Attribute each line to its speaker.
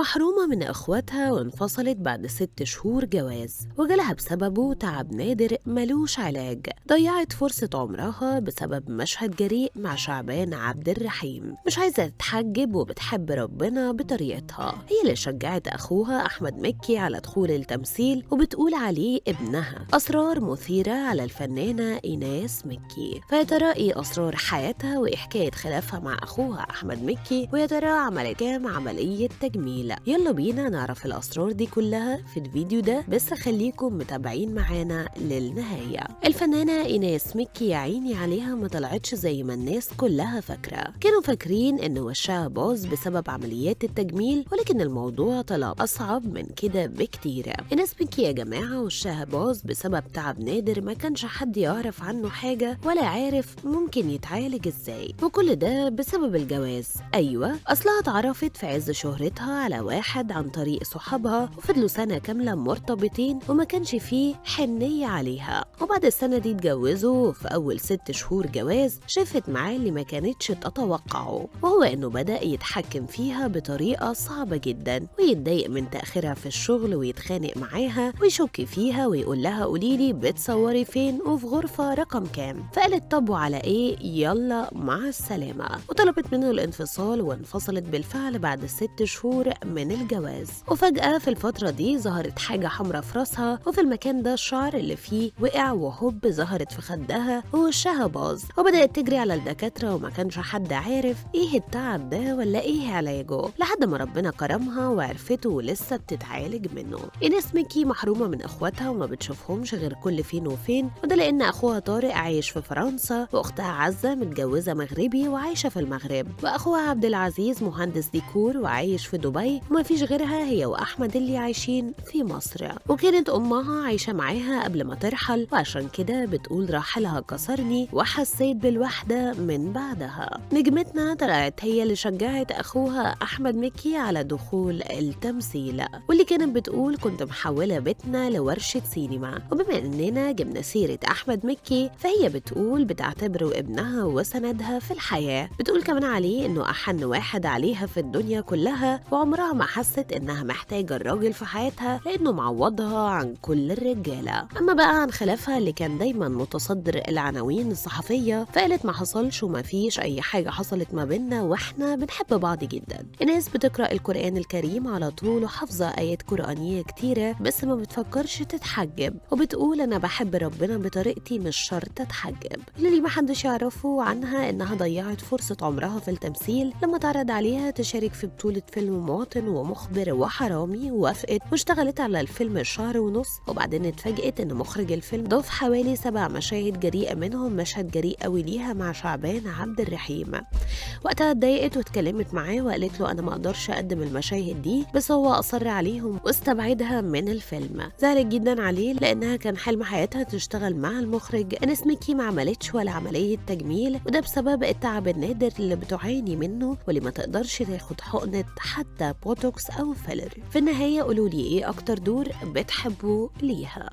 Speaker 1: محرومة من إخواتها وانفصلت بعد 6 شهور جواز، وجالها بسببه تعب نادر ملوش علاج. ضيعت فرصة عمرها بسبب مشهد جريء مع شعبان عبد الرحيم. مش عايزة تتحجب وبتحب ربنا بطريقتها. هي اللي شجعت أخوها أحمد مكي على دخول التمثيل وبتقول عليه ابنها. أسرار مثيرة على الفنانة إيناس مكي. فيا ترى إيه أسرار حياتها وإيه حكاية خلافها مع أخوها أحمد مكي؟ ويا ترى عملت كام عملية تجميل؟ يلا بينا نعرف الأسرار دي كلها في الفيديو ده، بس خليكم متابعين معانا للنهاية. الفنانة إيناس مكي يا عيني عليها ما طلعتش زي ما الناس كلها فاكرة. كانوا فاكرين إن وشها باظ بسبب عمليات التجميل، ولكن الموضوع طلع أصعب من كده بكتير. إيناس مكي يا جماعة وشها باظ بسبب تعب نادر ما كانش حد يعرف عنه حاجة ولا عارف ممكن يتعالج إزاي، وكل ده بسبب الجواز. أيوة، أصلها اتعرفت في عز شهرتها على واحد عن طريق صحابها، وفضلوا سنة كاملة مرتبطين وما كانش فيه حنية عليها. وبعد السنة دي اتجوزوا، وفي أول 6 شهور جواز شافت معاه اللي ما كانتش تتوقعه، وهو إنه بدأ يتحكم فيها بطريقة صعبة جدا، ويتضايق من تأخيرها في الشغل ويتخانق معاها ويشك فيها ويقول لها قوليلي بتصوري فين وفي غرفة رقم كام. فقالت طب وعلى إيه، يلا مع السلامة، وطلبت منه الانفصال وانفصلت بالفعل بعد 6 شهور من الجواز. وفجأة في الفترة دي ظهرت حاجة حمراء في راسها، وفي المكان ده الشعر اللي فيه وقع، وهوب ظهرت في خدها ووشها باظ، وبدأت تجري على الدكاترة وما كانش حد عارف ايه التعب ده ولا ايه علاجه، لحد ما ربنا كرمها وعرفته ولسه بتتعالج منه. إيناس مكي محرومة من اخواتها وما بتشوفهمش غير كل فين وفين، وده لأن اخوها طارق عايش في فرنسا، واختها عزة متجوزة مغربي وعايشة في المغرب، واخوها عبد العزيز مهندس ديكور وعايش في دبي، وما فيش غيرها هي واحمد اللي عايشين في مصر. وكانت امها عايشه معاها قبل ما ترحل، وعشان كده بتقول رحلها كسرني وحسيت بالوحده من بعدها. نجمتنا طلعت هي اللي شجعت اخوها احمد مكي على دخول التمثيل، واللي كانت بتقول كنت محوله بيتنا لورشه سينما. وبما اننا جبنا سيره احمد مكي، فهي بتقول بتعتبره ابنها وسندها في الحياه. بتقول كمان عليه انه احن واحد عليها في الدنيا كلها، وعمرها ما حست انها محتاجه الراجل في حياتها لانه معوضها عن كل الرجاله. اما بقى عن خلافها اللي كان دايما متصدر العناوين الصحفيه، فقالت ما حصلش وما فيش اي حاجه حصلت ما بيننا، واحنا بنحب بعض جدا. الناس بتقرا القران الكريم على طول وحافظه ايات قرانيه كتيره، بس ما بتفكرش تتحجب، وبتقول انا بحب ربنا بطريقتي مش شرط اتحجب. اللي ما حدش يعرفه عنها انها ضيعت فرصه عمرها في التمثيل لما اتعرض عليها تشارك في بطوله فيلم مواطن ومخبر وحرامي، ووافقت واشتغلت على الفيلم شهر ونص، وبعدين اتفاجئت ان مخرج الفيلم ضاف حوالي 7 مشاهد جريئه، منهم مشهد جريء قوي ليها مع شعبان عبد الرحيم. وقتها اتضايقت واتكلمت معاه وقالت له انا ما اقدرش اقدم المشاهد دي، بس هو اصر عليهم واستبعدها من الفيلم. زعلت جدا عليه لانها كان حلم حياتها تشتغل مع المخرج. إيناس مكي ما عملتش ولا عمليه تجميل، وده بسبب التعب النادر اللي بتعاني منه، واللي ما تقدرش تاخد حقنه حتى بوتوكس او فيلر. في النهايه قولوا لي ايه اكتر دور بتحبوا ليها.